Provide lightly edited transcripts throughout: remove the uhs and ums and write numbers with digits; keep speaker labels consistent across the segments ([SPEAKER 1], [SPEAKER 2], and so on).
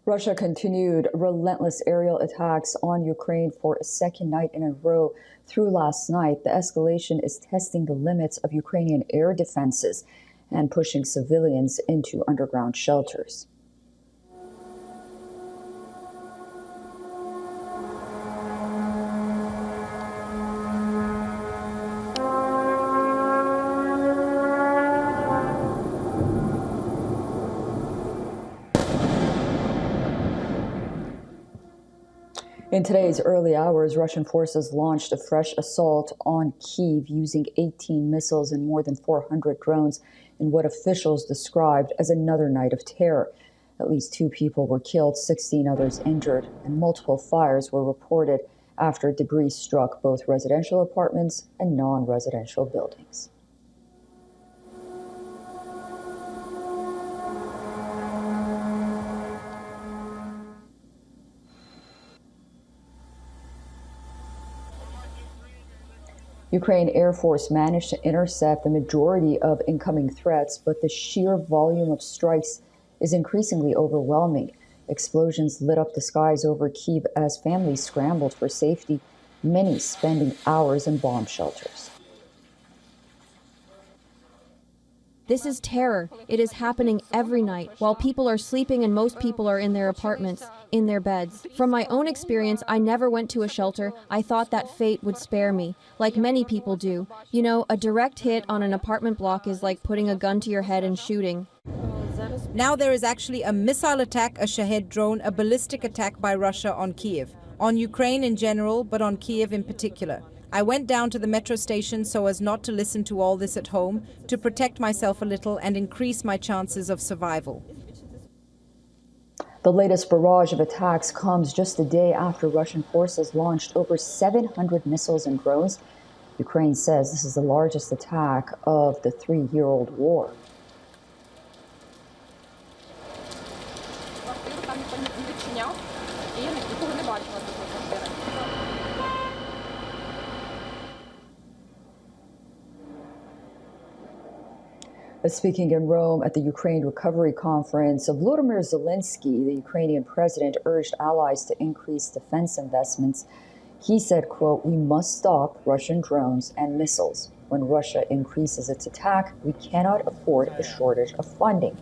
[SPEAKER 1] Russia continued relentless aerial attacks on Ukraine for a second night in a row through last night. The escalation is testing the limits of Ukrainian air defenses and pushing civilians into underground shelters. In today's early hours, Russian forces launched a fresh assault on Kyiv using 18 missiles and more than 400 drones in what officials described as another night of terror. At least 2 people were killed, 16 others injured, and multiple fires were reported after debris struck both residential apartments and non-residential buildings. Ukraine Air Force managed to intercept the majority of incoming threats, but the sheer volume of strikes is increasingly overwhelming. Explosions lit up the skies over Kyiv as families scrambled for safety, many spending hours in bomb shelters.
[SPEAKER 2] This is terror. It is happening every night while people are sleeping and most people are in their apartments, in their beds. From my own experience, I never went to a shelter. I thought that fate would spare me, like many people do. You know, a direct hit on an apartment block is like putting a gun to your head and shooting.
[SPEAKER 3] Now there is actually a missile attack, a Shahed drone, a ballistic attack by Russia on Kyiv. On Ukraine in general, but on Kyiv in particular. I went down to the metro station so as not to listen to all this at home, to protect myself a little and increase my chances of survival.
[SPEAKER 1] The latest barrage of attacks comes just a day after Russian forces launched over 700 missiles and drones. Ukraine says this is the largest attack of the 3-year-old war. Speaking in Rome at the Ukraine Recovery Conference, Volodymyr Zelensky, the Ukrainian president, urged allies to increase defense investments. He said, quote, "We must stop Russian drones and missiles. When Russia increases its attack, we cannot afford a shortage of funding."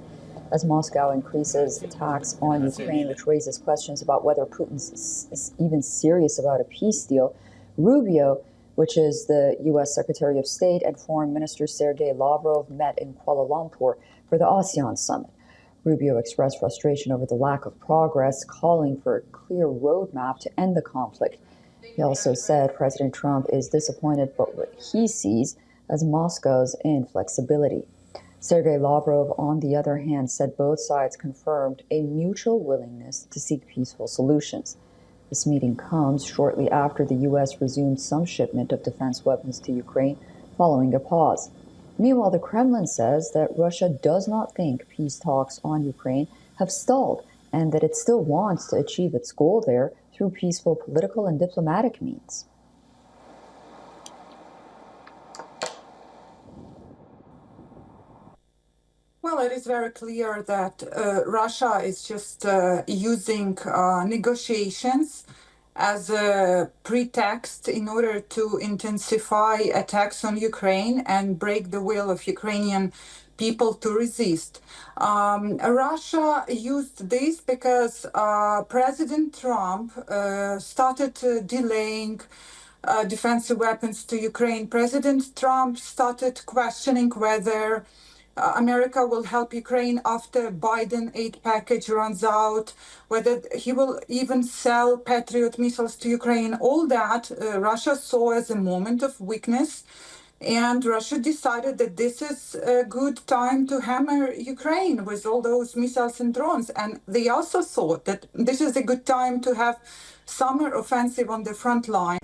[SPEAKER 1] As Moscow increases attacks on Ukraine, which raises questions about whether Putin's even serious about a peace deal, Rubio, which is the U.S. Secretary of State, and Foreign Minister Sergey Lavrov met in Kuala Lumpur for the ASEAN summit. Rubio expressed frustration over the lack of progress, calling for a clear roadmap to end the conflict. He also said President Trump is disappointed by what he sees as Moscow's inflexibility. Sergey Lavrov, on the other hand, said both sides confirmed a mutual willingness to seek peaceful solutions. This meeting comes shortly after the U.S. resumed some shipment of defense weapons to Ukraine following a pause. Meanwhile, the Kremlin says that Russia does not think peace talks on Ukraine have stalled and that it still wants to achieve its goal there through peaceful political and diplomatic means.
[SPEAKER 4] Well, it is very clear that Russia is just using negotiations as a pretext in order to intensify attacks on Ukraine and break the will of Ukrainian people to resist. Russia used this because President Trump started delaying defensive weapons to Ukraine. President Trump started questioning whether America will help Ukraine after Biden aid package runs out, whether he will even sell Patriot missiles to Ukraine. All that Russia saw as a moment of weakness, and Russia decided that this is a good time to hammer Ukraine with all those missiles and drones. And they also thought that this is a good time to have summer offensive on the front line.